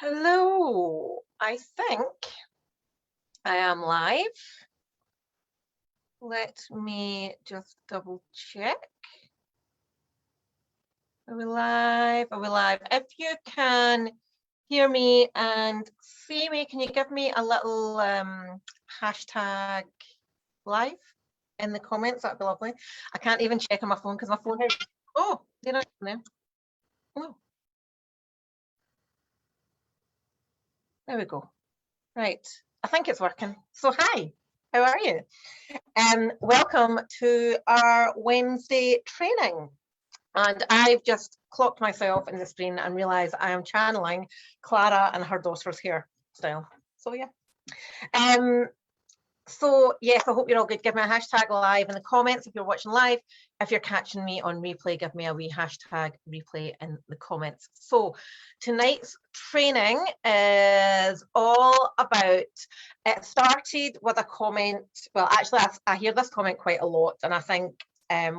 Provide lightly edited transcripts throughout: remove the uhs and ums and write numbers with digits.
Hello, I think I am live. Let me just double check. Are we live? Are we live? If you can hear me and see me, can you give me a little hashtag live in the comments? That'd be lovely. I can't even check on my phone because my phone is. Oh, did I know? Oh, there we go. Right, I think it's working. So hi, how are you? Welcome to our Wednesday training. And I've just clocked myself in the screen and realised I am channeling Clara and her daughter's hairstyle. So yeah. So yes, I hope you're all good. Give me a hashtag live in the comments if you're watching live. If you're catching me on replay, give me a wee hashtag replay in the comments. So tonight's training is all about, it started with a comment. Well, actually, I hear this comment quite a lot, and I think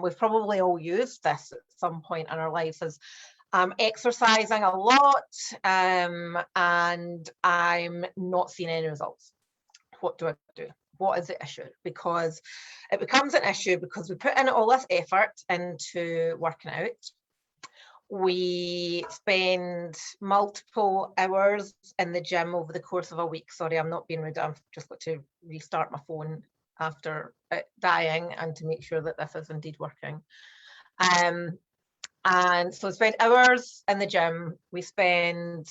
we've probably all used this at some point in our lives as I'm exercising a lot and I'm not seeing any results. What do I do? What is the issue? Because it becomes an issue because we put in all this effort into working out. We spend multiple hours in the gym over the course of a week. Sorry, I'm not being rude. I've just got to restart my phone after it dying and to make sure that this is indeed working. And so we spend hours in the gym. We spend,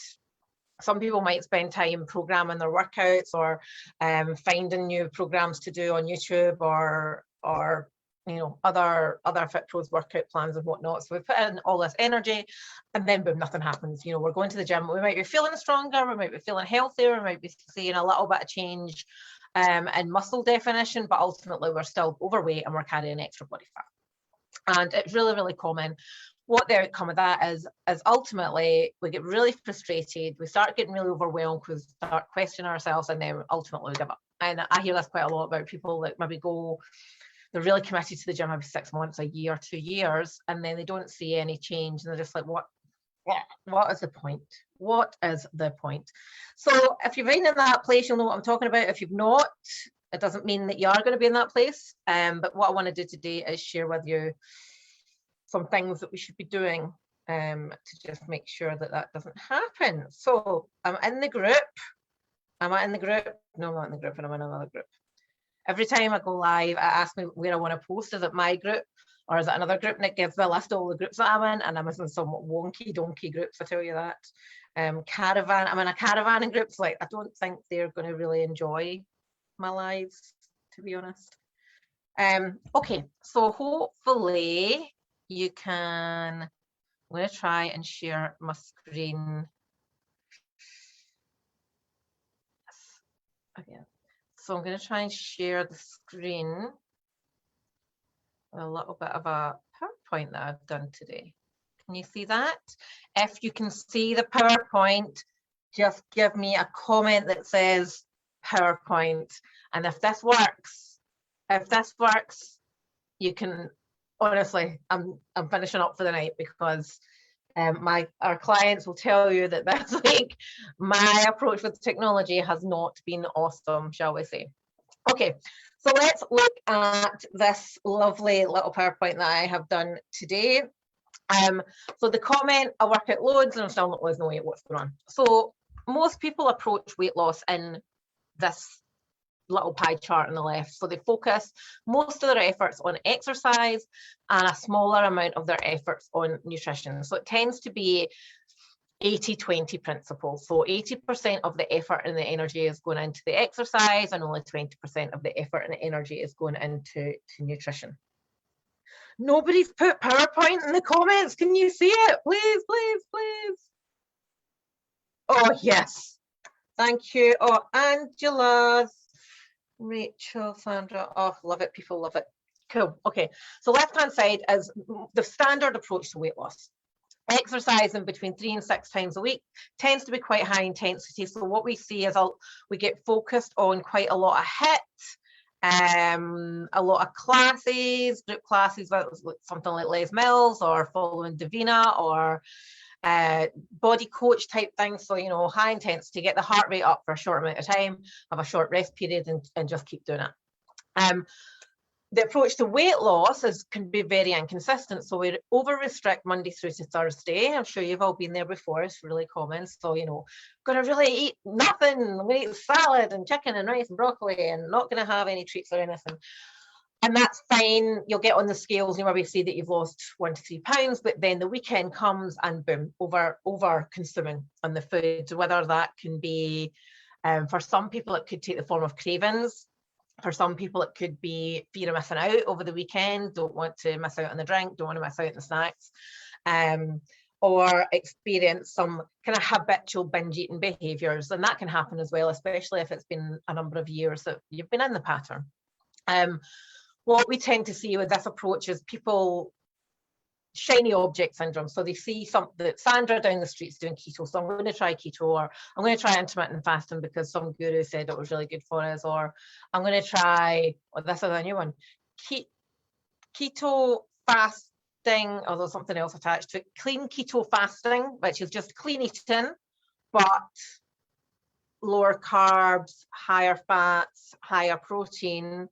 some people might spend time programming their workouts or finding new programs to do on YouTube or you know, other FitPros workout plans and whatnot. So we put in all this energy and then boom, nothing happens. You know, we're going to the gym, we might be feeling stronger, we might be feeling healthier, we might be seeing a little bit of change in muscle definition, but ultimately we're still overweight and we're carrying extra body fat. And it's really, really common. What the outcome of that is ultimately we get really frustrated, we start getting really overwhelmed, we start questioning ourselves, and then ultimately we give up. And I hear this quite a lot about people that maybe go, they're really committed to the gym maybe 6 months, a year, 2 years, and then they don't see any change, and they're just like, what is the point? What is the point? So if you've been in that place, you'll know what I'm talking about. If you've not, it doesn't mean that you are going to be in that place. But what I want to do today is share with you some things that we should be doing to just make sure that that doesn't happen. So I'm in the group. Am I in the group? No, I'm not in the group, and I'm in another group. Every time I go live, I ask me where I want to post. Is it my group or is it another group? And it gives me a list of all the groups that I'm in, and I'm in some wonky donkey groups, I tell you that. Caravan, I'm in a caravanning group, so like I don't think they're going to really enjoy my lives, to be honest. Okay, so hopefully you can, I'm going to try and share my screen. Again. So I'm going to try and share the screen. A little bit of a PowerPoint that I've done today. Can you see that? If you can see the PowerPoint, just give me a comment that says PowerPoint. And if this works, you can, honestly, I'm finishing up for the night because our clients will tell you that this week my approach with technology has not been awesome, shall we say. Okay, so let's look at this lovely little PowerPoint that I have done today. So the comment, I work out loads and I'm still not losing weight, what's going on? So most people approach weight loss in this little pie chart on the left. So they focus most of their efforts on exercise and a smaller amount of their efforts on nutrition. So it tends to be 80-20 principle. So 80% of the effort and the energy is going into the exercise and only 20% of the effort and the energy is going into nutrition. Nobody's put PowerPoint in the comments. Can you see it? Please, please, please. Oh, yes. Thank you. Oh, Angela, Rachel, Sandra. Oh, love it. People love it. Cool. Okay. So left-hand side is the standard approach to weight loss. Exercising between 3 and 6 times a week tends to be quite high intensity. So what we see is we get focused on quite a lot of HIIT, a lot of classes, group classes, something like Les Mills or following Davina or body coach type things. So, you know, high intensity, get the heart rate up for a short amount of time, have a short rest period, and just keep doing it. The approach to weight loss can be very inconsistent. So we over restrict Monday through to Thursday. I'm sure you've all been there before. It's really common. So, you know, going to really eat nothing. I'm going to eat salad and chicken and rice and broccoli and not going to have any treats or anything. And that's fine. You'll get on the scales, you maybe see that you've lost 1 to 3 pounds, but then the weekend comes and boom, over consuming on the food. Whether that can be, for some people, it could take the form of cravings. For some people, it could be fear of missing out over the weekend, don't want to miss out on the drink, don't want to miss out on the snacks, or experience some kind of habitual binge eating behaviours. And that can happen as well, especially if it's been a number of years that you've been in the pattern. What we tend to see with this approach is people shiny object syndrome. So they see something, Sandra down the street's doing keto, so I'm going to try keto, or I'm going to try intermittent fasting because some guru said it was really good for us, or I'm going to try, well, this is a new one, keto fasting, or there's something else attached to it, clean keto fasting, which is just clean eating, but lower carbs, higher fats, higher protein,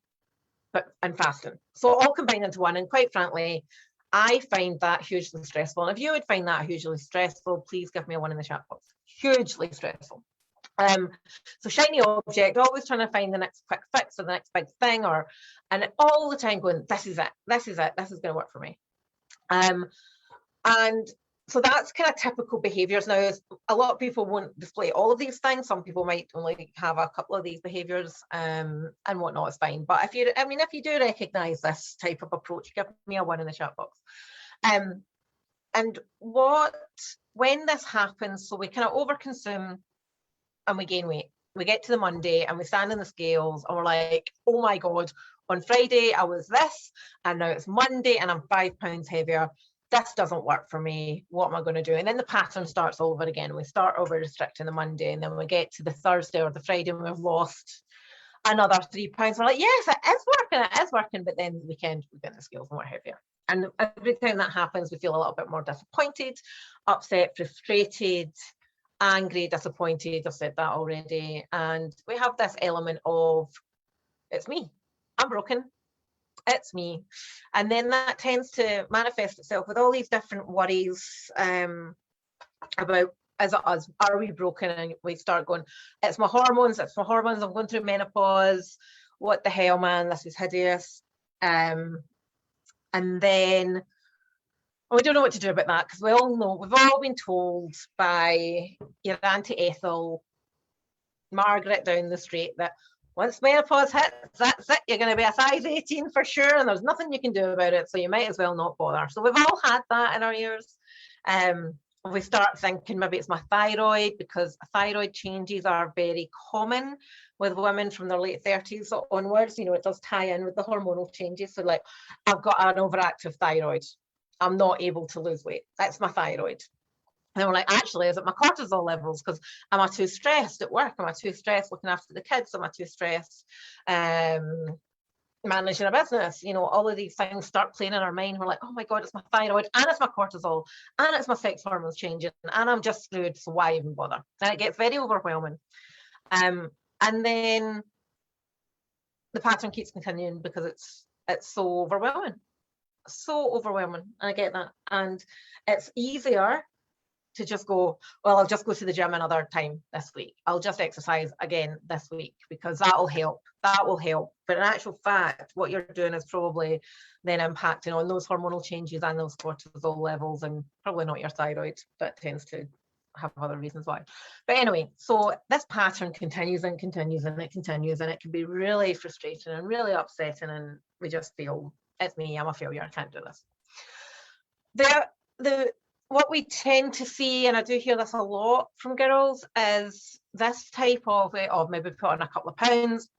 and fasting. So all combined into one. And quite frankly, I find that hugely stressful. And if you would find that hugely stressful, please give me a 1 in the chat box. Hugely stressful. So shiny object, always trying to find the next quick fix or the next big thing, and all the time going, this is it, this is going to work for me. And so that's kind of typical behaviors. Now, a lot of people won't display all of these things. Some people might only have a couple of these behaviors, and whatnot, is fine. But if you do recognize this type of approach, give me a 1 in the chat box. And when this happens, so we kind of overconsume and we gain weight. We get to the Monday and we stand on the scales and we're like, oh my God, on Friday I was this, and now it's Monday and I'm 5 pounds heavier. This doesn't work for me. What am I going to do? And then the pattern starts all over again. We start over restricting the Monday, and then we get to the Thursday or the Friday and we've lost another 3 pounds. We're like, yes, it is working. But then the weekend we get the scales more heavier. And every time that happens, we feel a little bit more disappointed, upset, frustrated, angry, disappointed. I've said that already. And we have this element of, it's me, I'm broken. It's me. And then that tends to manifest itself with all these different worries about, is it us? Are we broken? And we start going, it's my hormones, I'm going through menopause. What the hell, man? This is hideous. And then we don't know what to do about that, because we all know, we've all been told by your Auntie Ethel, Margaret down the street, that once menopause hits, that's it. You're going to be a size 18 for sure, and there's nothing you can do about it. So you might as well not bother. So we've all had that in our ears. We start thinking maybe it's my thyroid, because thyroid changes are very common with women from their late 30s onwards. You know, it does tie in with the hormonal changes. So like, I've got an overactive thyroid. I'm not able to lose weight. That's my thyroid. And we're like, actually, is it my cortisol levels? Because am I too stressed at work? Am I too stressed looking after the kids? Am I too stressed managing a business? You know, all of these things start playing in our mind. We're like, oh my God, it's my thyroid, and it's my cortisol, and it's my sex hormones changing, and I'm just screwed. So why even bother? And it gets very overwhelming. And then the pattern keeps continuing because it's so overwhelming. So overwhelming. And I get that. And it's easier to just go, well, I'll just go to the gym another time this week. I'll just exercise again this week because that'll help. That will help. But in actual fact, what you're doing is probably then impacting on those hormonal changes and those cortisol levels, and probably not your thyroid. That tends to have other reasons why. But anyway, so this pattern continues and continues and it continues, and it can be really frustrating and really upsetting, and we just feel, it's me, I'm a failure, I can't do this. What we tend to see, and I do hear this a lot from girls, is this type of maybe put on a couple of pounds,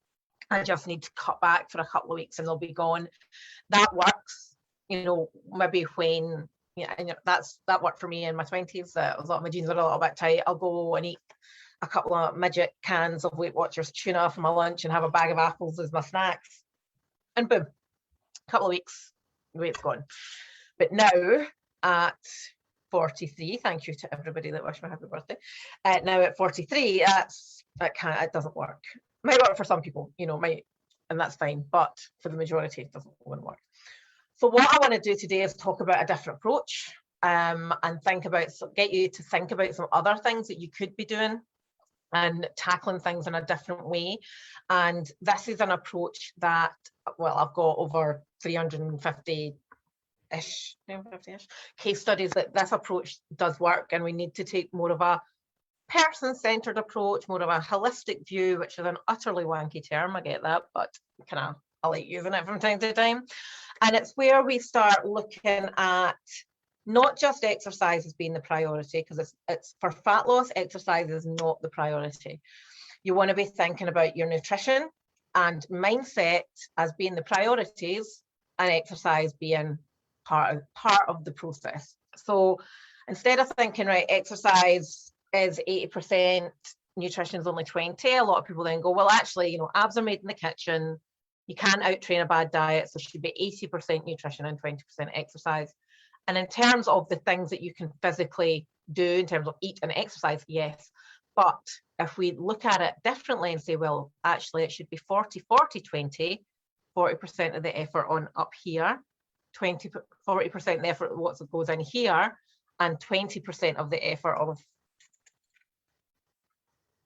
I just need to cut back for a couple of weeks and they'll be gone. That works, you know, maybe when, that worked for me in my 20s. A lot of my jeans were a little bit tight. I'll go and eat a couple of midget cans of Weight Watchers tuna for my lunch and have a bag of apples as my snacks. And boom, a couple of weeks, the weight's gone. But now at 43, thank you to everybody that wished me happy birthday. Now at 43, it doesn't work. Might work for some people, you know, and that's fine, but for the majority, it wouldn't work. So what I want to do today is talk about a different approach, and get you to think about some other things that you could be doing and tackling things in a different way. And this is an approach that, well, I've got over 350-ish case studies that this approach does work, and we need to take more of a person-centered approach, more of a holistic view, which is an utterly wanky term, I get that, but I like using it from time to time. And it's where we start looking at not just exercise as being the priority, because it's for fat loss, exercise is not the priority. You want to be thinking about your nutrition and mindset as being the priorities, and exercise being part of the process. So instead of thinking, right, exercise is 80%, nutrition is only 20, a lot of people then go, well, actually, you know, abs are made in the kitchen. You can't out-train a bad diet, so it should be 80% nutrition and 20% exercise. And in terms of the things that you can physically do in terms of eat and exercise, yes. But if we look at it differently and say, well, actually it should be 40, 40, 20, 40% of the effort on up here, 40% of the effort of what goes in here, and 20% of the effort of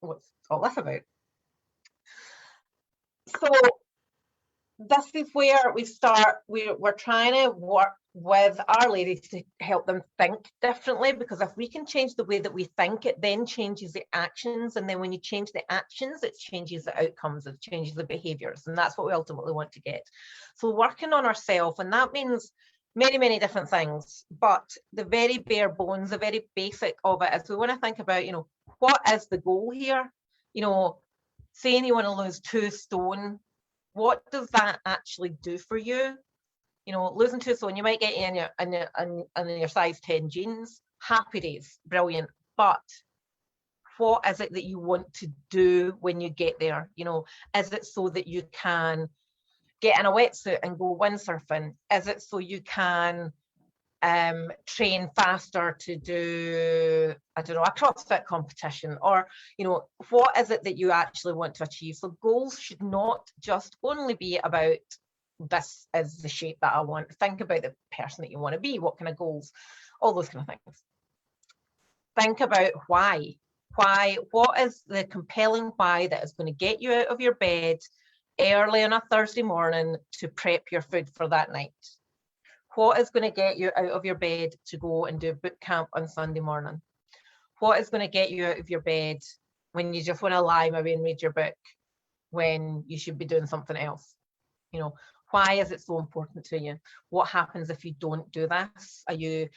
what's all this about. So this is where we start. We're trying to work with our ladies to help them think differently, because if we can change the way that we think, it then changes the actions, and then when you change the actions, it changes the outcomes, it changes the behaviors, and that's what we ultimately want to get. So working on ourselves, and that means many different things, but the very bare bones, the very basic of it is we want to think about, you know, what is the goal here? You know, saying you want to lose 2 stone, what does that actually do for you? You know, losing 2 stone, you might get in your size 10 jeans, happy days, brilliant. But what is it that you want to do when you get there? You know, is it so that you can get in a wetsuit and go windsurfing? Is it so you can train faster to do, I don't know, a CrossFit competition? Or, you know, what is it that you actually want to achieve? So goals should not just only be about, this is the shape that I want. Think about the person that you want to be, what kind of goals, all those kind of things. Think about why, what is the compelling why that is going to get you out of your bed early on a Thursday morning to prep your food for that night? What is going to get you out of your bed to go and do boot camp on Sunday morning? What is going to get you out of your bed when you just want to lie maybe and read your book when you should be doing something else? You know, why is it so important to you? What happens if you don't do this? Are you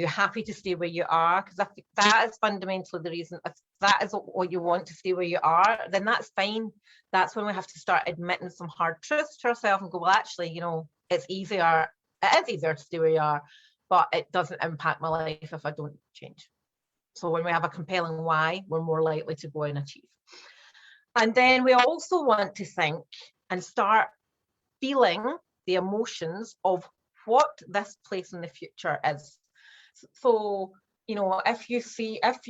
happy to stay where you are? Because if that is fundamentally the reason, if that is what you want, to stay where you are, then that's fine. That's when we have to start admitting some hard truths to ourselves and go, well, actually, you know, it is easier to stay where you are, but it doesn't impact my life if I don't change. So when we have a compelling why, we're more likely to go and achieve. And then we also want to think and start feeling the emotions of what this place in the future is. So, you know, if you feel that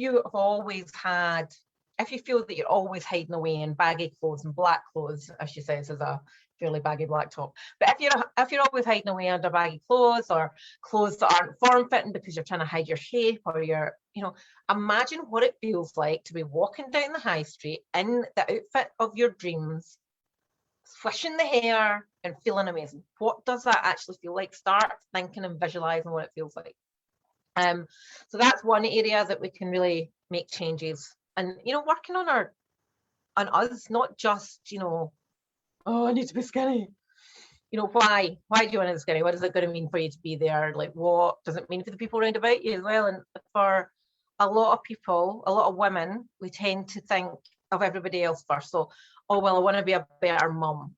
you're always hiding away in baggy clothes and black clothes, as she says, is a fairly baggy black top. But if you're always hiding away under baggy clothes, or clothes that aren't form fitting because you're trying to hide your shape, or you know, imagine what it feels like to be walking down the high street in the outfit of your dreams, swishing the hair and feeling amazing. What does that actually feel like? Start thinking and visualizing what it feels like. So that's one area that we can really make changes, and, you know, working on us, not just, you know, oh, I need to be skinny. You know, why do you want to be skinny? What is it going to mean for you to be there? Like, what does it mean for the people around about you as well? And for a lot of people, a lot of women, we tend to think of everybody else first. So, oh, well, I want to be a better mum.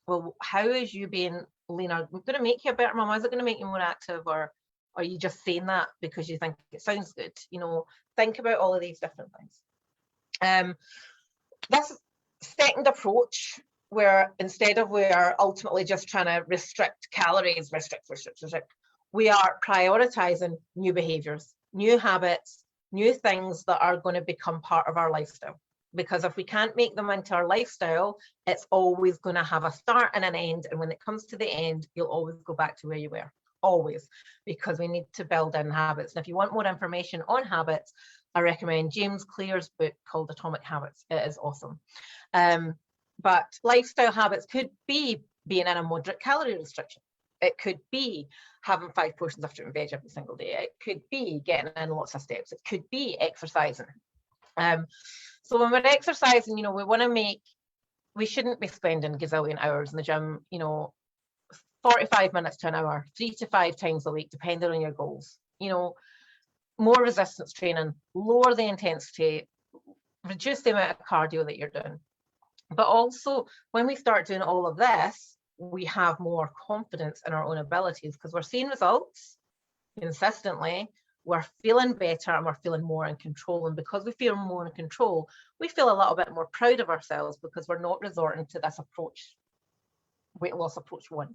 Well, how is you being leaner going to make you a better mum? Is it going to make you more active, or are you just saying that because you think it sounds good? You know, think about all of these different things. This second approach, where instead of we are ultimately just trying to restrict calories, restrict, we are prioritizing new behaviors, new habits, new things that are going to become part of our lifestyle. Because if we can't make them into our lifestyle, it's always going to have a start and an end. And when it comes to the end, you'll always go back to where you were, always, because we need to build in habits. And if you want more information on habits, I recommend James Clear's book called Atomic Habits. It is awesome. But lifestyle habits could be being in a moderate calorie restriction. It could be having 5 portions of fruit and veg every single day. It could be getting in lots of steps. It could be exercising. So when we're exercising, we shouldn't be spending gazillion hours in the gym, 45 minutes to an hour, 3 to 5 times a week, depending on your goals. More resistance training, lower the intensity, reduce the amount of cardio that you're doing. But also, when we start doing all of this, we have more confidence in our own abilities because we're seeing results consistently. We're feeling better and we're feeling more in control. And because we feel more in control, we feel a little bit more proud of ourselves because we're not resorting to this approach, weight loss approach 1.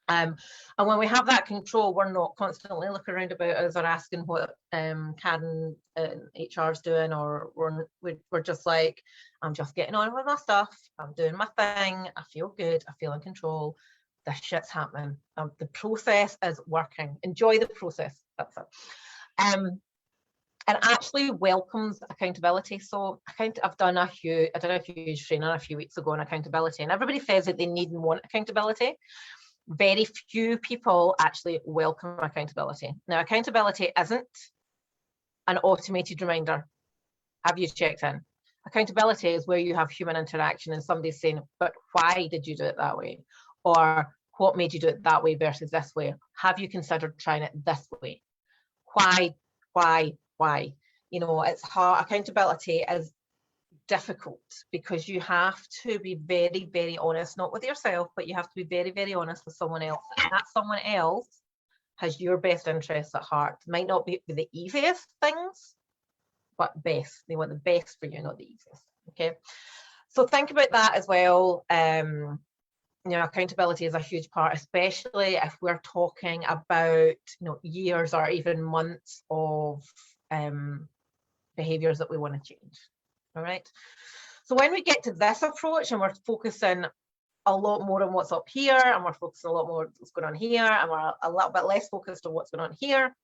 And when we have that control, we're not constantly looking around about us or asking what Karen HR is doing, or we're just like, I'm just getting on with my stuff. I'm doing my thing. I feel good. I feel in control. This shit's happening. The process is working. Enjoy the process. That's it. And actually welcomes accountability. So I've done a huge training a few weeks ago on accountability, and everybody says that they need and want accountability. Very few people actually welcome accountability. Now, accountability isn't an automated reminder. Have you checked in? Accountability is where you have human interaction and somebody's saying, but why did you do it that way? Or what made you do it that way versus this way? Have you considered trying it this way? Why? It's hard. Accountability is difficult because you have to be very, very honest, not with yourself, but you have to be very, very honest with someone else. And that someone else has your best interests at heart. It might not be the easiest things, but best. They want the best for you, not the easiest. Okay. So think about that as well. Accountability is a huge part, especially if we're talking about, years or even months of behaviors that we want to change. All right. So when we get to this approach and we're focusing a lot more on what's up here, and we're focusing a lot more on what's going on here, and we're a little bit less focused on what's going on here,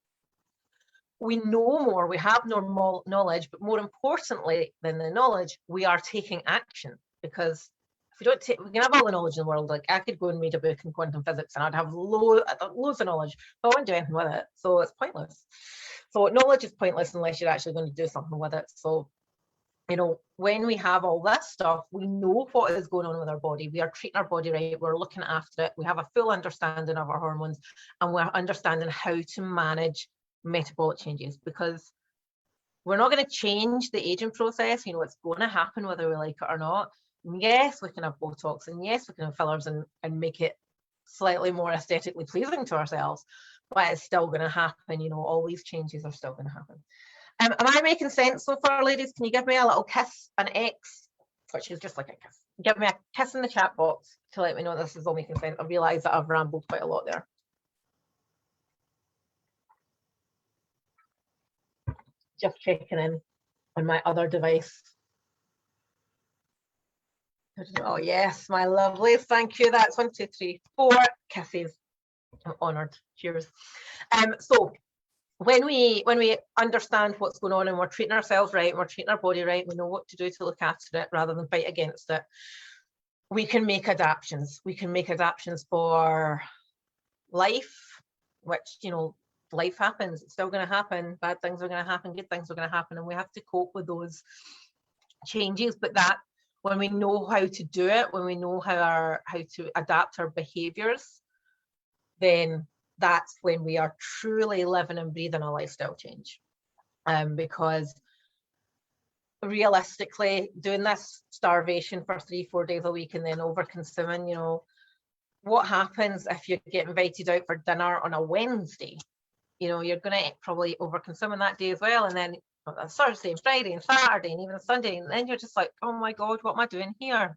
we know more, we have more knowledge, but more importantly than the knowledge, we are taking action. Because if we don't take, we can have all the knowledge in the world. Like I could go and read a book in quantum physics and I'd have loads of knowledge, but I won't do anything with it. So it's pointless. So knowledge is pointless unless you're actually going to do something with it. So when we have all this stuff, we know what is going on with our body. We are treating our body right. We're looking after it. We have a full understanding of our hormones, and we're understanding how to manage metabolic changes, because we're not going to change the aging process. It's going to happen whether we like it or not. And yes, we can have Botox, and yes, we can have fillers and make it slightly more aesthetically pleasing to ourselves, but it's still going to happen. All these changes are still going to happen. Am I making sense so far, ladies? Can you give me a little kiss, an X, which is just like a kiss? Give me a kiss in the chat box to let me know this is all making sense. I realise that I've rambled quite a lot there. Just checking in on my other device. Oh yes, my lovelies, thank you. That's 1, 2, 3, 4 kisses. I'm honoured. Cheers. So when we understand what's going on and we're treating ourselves right, and we're treating our body right, we know what to do to look after it rather than fight against it, we can make adaptations. We can make adaptations for life, which, life happens. It's still going to happen. Bad things are going to happen. Good things are going to happen. And we have to cope with those changes. But that, when we know how to do it, when we know how to adapt our behaviors, then that's when we are truly living and breathing a lifestyle change. Because realistically, doing this starvation for 3-4 days a week and then over consuming, what happens if you get invited out for dinner on a Wednesday? You're going to probably over consume on that day as well, and then Thursday and Friday and Saturday and even Sunday, and then you're just like, oh my God, what am I doing here?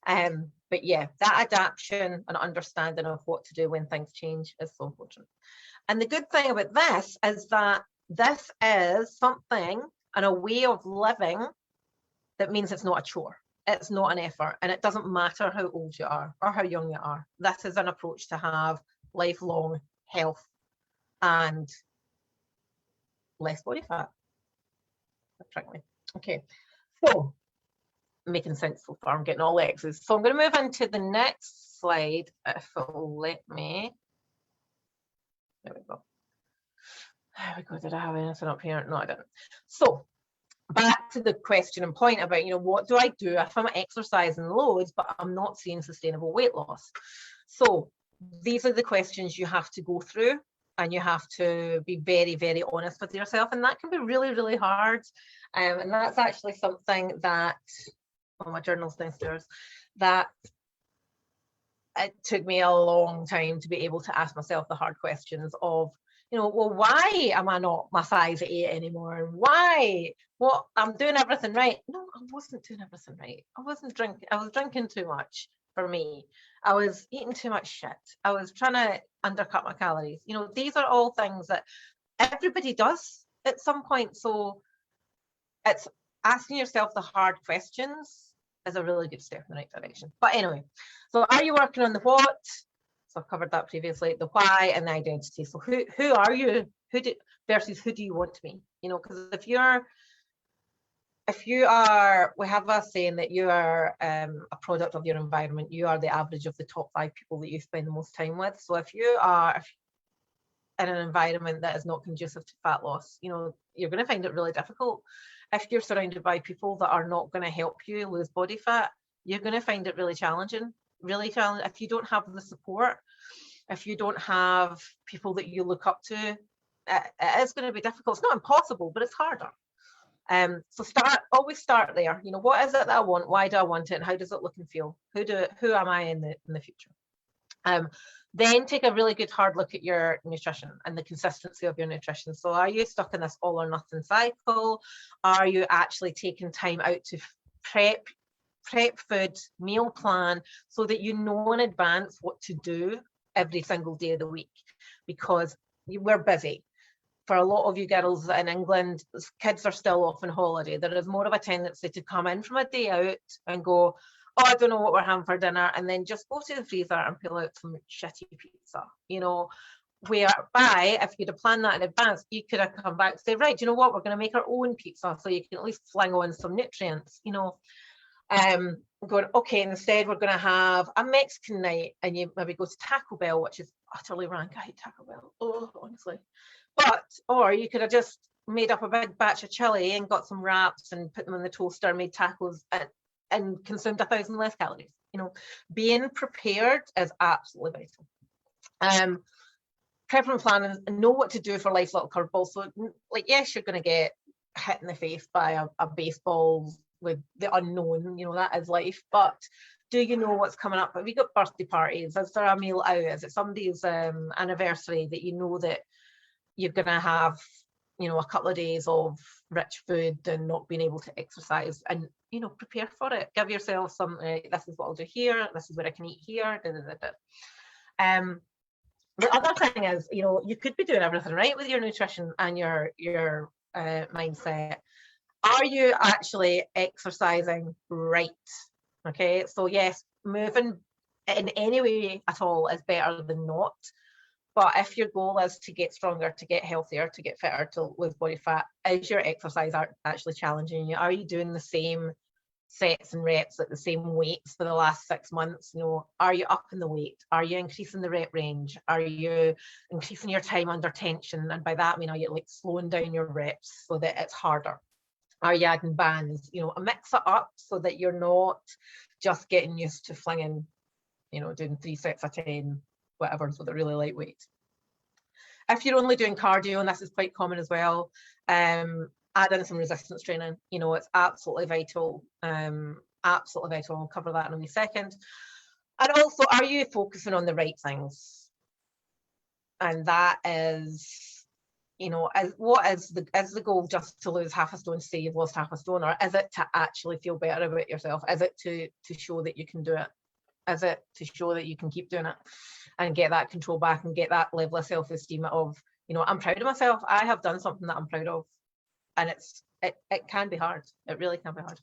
But yeah, that adaptation and understanding of what to do when things change is so important. And the good thing about this is that this is something and a way of living that means it's not a chore. It's not an effort, and it doesn't matter how old you are or how young you are. This is an approach to have lifelong health and less body fat. Frankly. Okay, so making sense so far. I'm getting all X's. So I'm going to move into the next slide, if it'll let me. There we go. There we go. Did I have anything up here? No, I didn't. So back to the question and point about, what do I do if I'm exercising loads, but I'm not seeing sustainable weight loss? So these are the questions you have to go through, and you have to be very, very honest with yourself. And that can be really, really hard. And that's actually something that, oh, my journal's downstairs, that it took me a long time to be able to ask myself the hard questions of, well, why am I not my size 8 anymore? And why? What, I'm doing everything right. No, I wasn't doing everything right. I wasn't drinking. I was drinking too much for me. I was eating too much shit. I was trying to undercut my calories. These are all things that everybody does at some point. So it's asking yourself the hard questions is a really good step in the right direction. But anyway, so are you working on the what? So I've covered that previously, the why and the identity. So who are you? Versus who do you want to be? Because if you are, we have a saying that you are a product of your environment. You are the average of the top 5 people that you spend the most time with. So if you are in an environment that is not conducive to fat loss, you're going to find it really difficult. If you're surrounded by people that are not going to help you lose body fat, you're going to find it really challenging. If you don't have the support, if you don't have people that you look up to, it is going to be difficult. It's not impossible, but it's harder. So always start there. What is it that I want? Why do I want it? And how does it look and feel? Who am I in the future? Then take a really good hard look at your nutrition and the consistency of your nutrition. So are you stuck in this all or nothing cycle? Are you actually taking time out to prep food, meal plan, so that you know in advance what to do every single day of the week? Because we're busy. For a lot of you girls in England, kids are still off on holiday. There is more of a tendency to come in from a day out and go, oh, I don't know what we're having for dinner, and then just go to the freezer and pull out some shitty pizza. Whereby, if you'd have planned that in advance, you could have come back and say, right, do you know what, we're going to make our own pizza, so you can at least fling on some nutrients. Going, okay, instead we're going to have a Mexican night, and you maybe go to Taco Bell, which is utterly rank. I hate Taco Bell, honestly. Or you could have just made up a big batch of chili and got some wraps and put them in the toaster, made tacos, and consumed 1,000 less calories. Being prepared is absolutely vital. Prep and plan and know what to do for life's little curveballs. So, yes, you're going to get hit in the face by a baseball with the unknown, that is life. But do you know what's coming up? Have you got birthday parties? Is there a meal out? Is it somebody's anniversary that you know that you're going to have, a couple of days of rich food and not being able to exercise? And, prepare for it. Give yourself some, this is what I'll do here. This is what I can eat here. The other thing is, you could be doing everything right with your nutrition and your mindset. Are you actually exercising right? Okay, so yes, moving in any way at all is better than not. But if your goal is to get stronger, to get healthier, to get fitter, to lose body fat, is your exercise actually challenging you? Are you doing the same sets and reps at the same weights for the last 6 months? Are you upping the weight? Are you increasing the rep range? Are you increasing your time under tension? And by that I mean, are you slowing down your reps so that it's harder? Are you adding bands? Mix it up so that you're not just getting used to flinging, doing 3 sets of 10, whatever, so they're really lightweight. If you're only doing cardio, and this is quite common as well, add in some resistance training. It's absolutely vital. Absolutely vital. I'll cover that in a wee second. And also, are you focusing on the right things? And that is, what is the goal? Just to lose half a stone to say you've lost half a stone, or is it to actually feel better about yourself? Is it to show that you can do it? is it to show that you can keep doing it and get that control back and get that level of self-esteem of, you know, I'm proud of myself. I have done something that I'm proud of. And it can be hard. It really can be hard.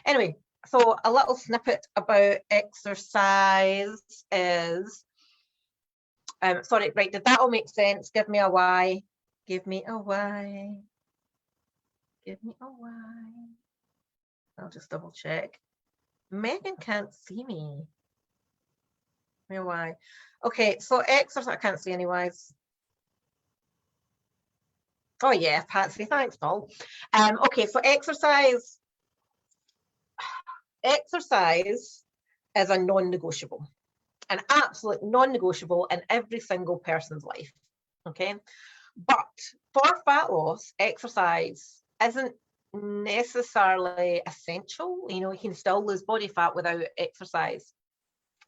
Anyway, so a little snippet about exercise is, sorry, right, did that all make sense? Give me a why. Give me a why. Give me a why. I'll just double check. Megan can't see me. Give me a why. Okay, so exercise, I can't see any whys. Oh yeah, Patsy, thanks, Paul. Okay, so exercise is a non-negotiable, an absolute non-negotiable in every single person's life, okay? But for fat loss, exercise isn't necessarily essential. You know, you can still lose body fat without exercise.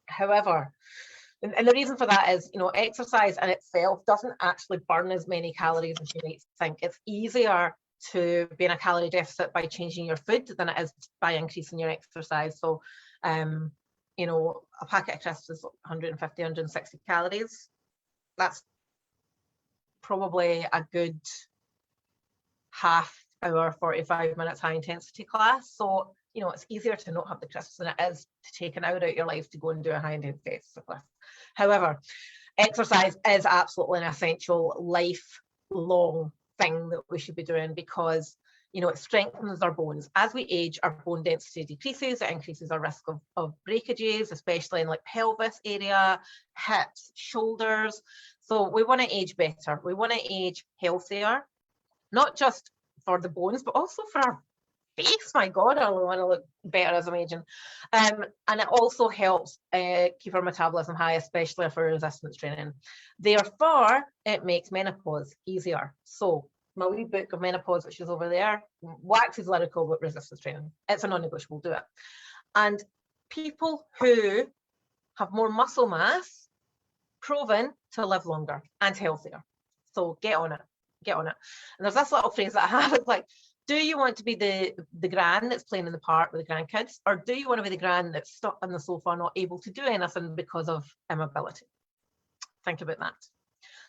However, and the reason for that is, you know, exercise in itself doesn't actually burn as many calories as you might think. It's easier to be in a calorie deficit by changing your food than it is by increasing your exercise. So, you know, a packet of crisps is 150, 160 calories. That's probably a good half hour, 45 minutes high intensity class. So, you know, it's easier to not have the crisps than it is to take an hour out of your life to go and do a high intensity class. However, exercise is absolutely an essential lifelong thing that we should be doing because, you know, it strengthens our bones. As we age, our bone density decreases. It increases our risk of breakages, especially in like pelvis area, hips, shoulders. So we want to age better. We want to age healthier, not just for the bones, but also for our face. My God, I want to look better as I'm aging. And it also helps keep our metabolism high, especially for resistance training. Therefore, it makes menopause easier. So my wee book of menopause, which is over there, waxes lyrical with resistance training. It's a non-negotiable, do it. And people who have more muscle mass, proven to live longer and healthier. So get on it, get on it. And there's this little phrase that I have, it's like, do you want to be the gran that's playing in the park with the grandkids, or do you want to be the gran that's stuck on the sofa not able to do anything because of immobility? Think about that.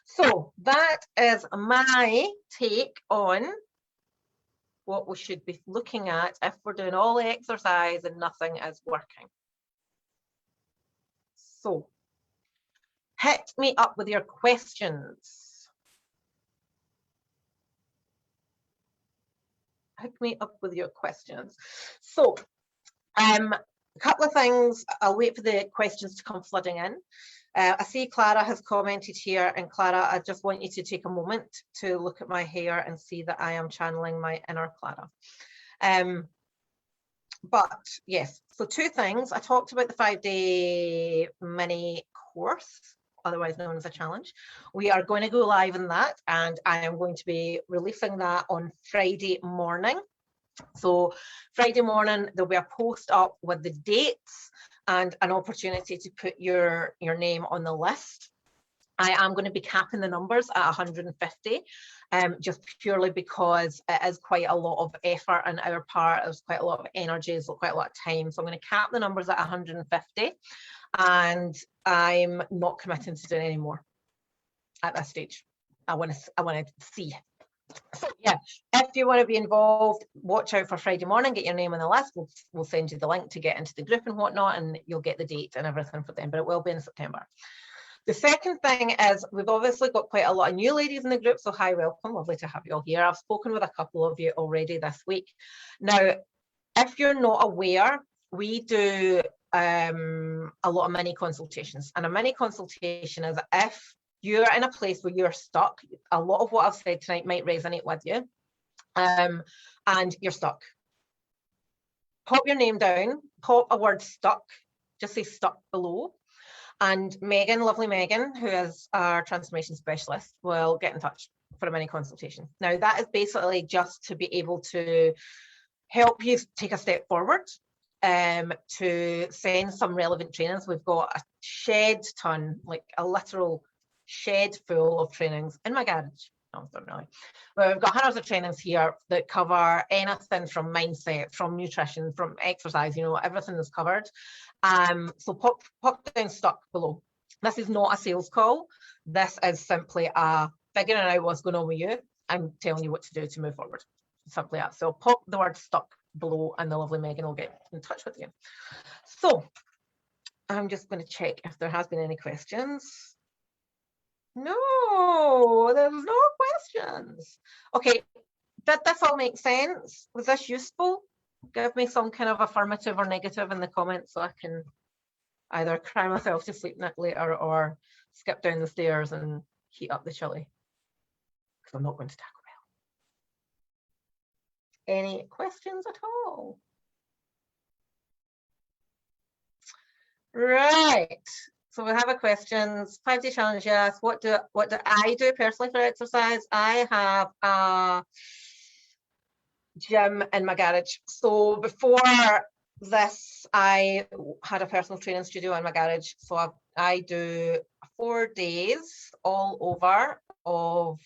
So that is my take on what we should be looking at if we're doing all the exercise and nothing is working. So hit me up with your questions. Hit me up with your questions. So a couple of things. I'll wait for the questions to come flooding in. I see Clara has commented here, and Clara, I just want you to take a moment to look at my hair and see that I am channeling my inner Clara. But yes, so two things. I talked about the 5-day mini course, otherwise known as a challenge. We are going to go live in that, and I am going to be releasing that on Friday morning. So Friday morning, there'll be a post up with the dates and an opportunity to put your name on the list. I am going to be capping the numbers at 150, just purely because it is quite a lot of effort on our part. There's quite a lot of energy, there's quite a lot of time. So I'm going to cap the numbers at 150, and I'm not committing to doing any more at this stage. I want to see. So yeah, if you want to be involved, watch out for Friday morning, get your name on the list. We'll send you the link to get into the group and whatnot, and you'll get the date and everything for them, but it will be in September. The second thing is we've obviously got quite a lot of new ladies in the group, so hi, welcome, lovely to have you all here. I've spoken with a couple of you already this week. Now, if you're not aware, we do a lot of mini consultations, and a mini consultation is if you're in a place where you're stuck. A lot of what I've said tonight might resonate with you, and you're stuck. Pop your name down, pop a word stuck, just say stuck below, and Megan, lovely Megan, who is our transformation specialist, will get in touch for a mini consultation. Now, that is basically just to be able to help you take a step forward, to send some relevant trainings. We've got a shed ton, like a literal shed full of trainings in my garage. No, don't really. Well, we've got hundreds of trainings here that cover anything from mindset, from nutrition, from exercise, you know, everything is covered. So pop down stuck below. This is not a sales call. This is simply a figuring out what's going on with you and telling you what to do to move forward. Simply that. So pop the word stuck below and the lovely Megan will get in touch with you. So I'm just going to check if there has been any questions. No, there's no questions. Okay, did this all make sense? Was this useful? Give me some kind of affirmative or negative in the comments so I can either cry myself to sleep later or skip down the stairs and heat up the chili, because I'm not going to Taco Bell. Any questions at all? Right. So we have a questions. 5-day challenge, yes. What do I do personally for exercise? I have a gym in my garage. So before this, I had a personal training studio in my garage. So I do 4 days all over of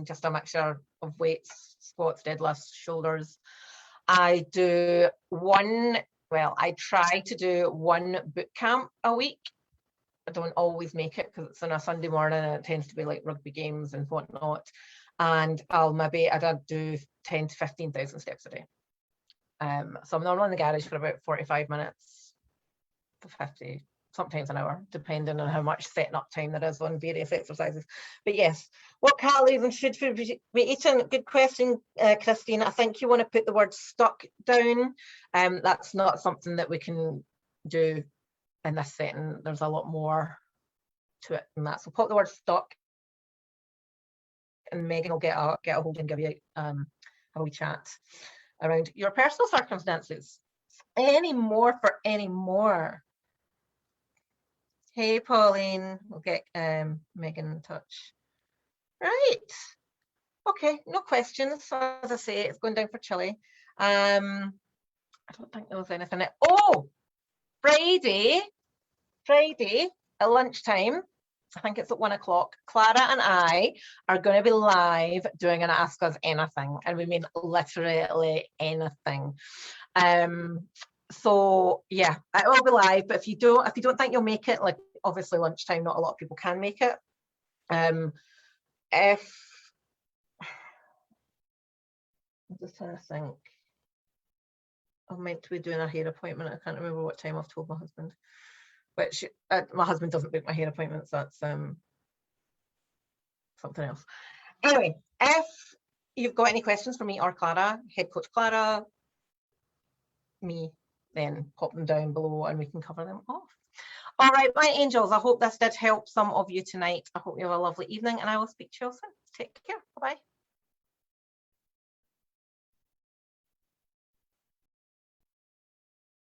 just a mixture of weights, squats, deadlifts, shoulders. I do I try to do one boot camp a week. I don't always make it because it's on a Sunday morning and it tends to be like rugby games and whatnot. And I'd do 10 to 15,000 steps a day. So I'm normally in the garage for about 45 minutes to 50, sometimes an hour, depending on how much setting up time there is on various exercises. But yes, what calories and should food be eating? Good question, Christine. I think you want to put the word stuck down. That's not something that we can do in this setting. There's a lot more to it than that. So put the word stuck and Megan will get a hold and give you a wee chat around your personal circumstances. Any more for any more? Hey, Pauline, we'll get Megan in touch. Right. Okay, no questions. As I say, it's going down for chili. I don't think there was anything. Oh, Friday at lunchtime, I think it's at 1 o'clock, Clara and I are going to be live doing an Ask Us Anything, and we mean literally anything. So yeah, it will be live, but if you don't think you'll make it, like obviously lunchtime, not a lot of people can make it. If I'm just trying to think, I'm meant to be doing a hair appointment. I can't remember what time I've told my husband. Which my husband doesn't book my hair appointments. That's something else. Anyway, if you've got any questions for me or Clara, head coach Clara, me, then pop them down below and we can cover them off. All right, my angels, I hope this did help some of you tonight. I hope you have a lovely evening and I will speak to you all soon. Take care. Bye-bye.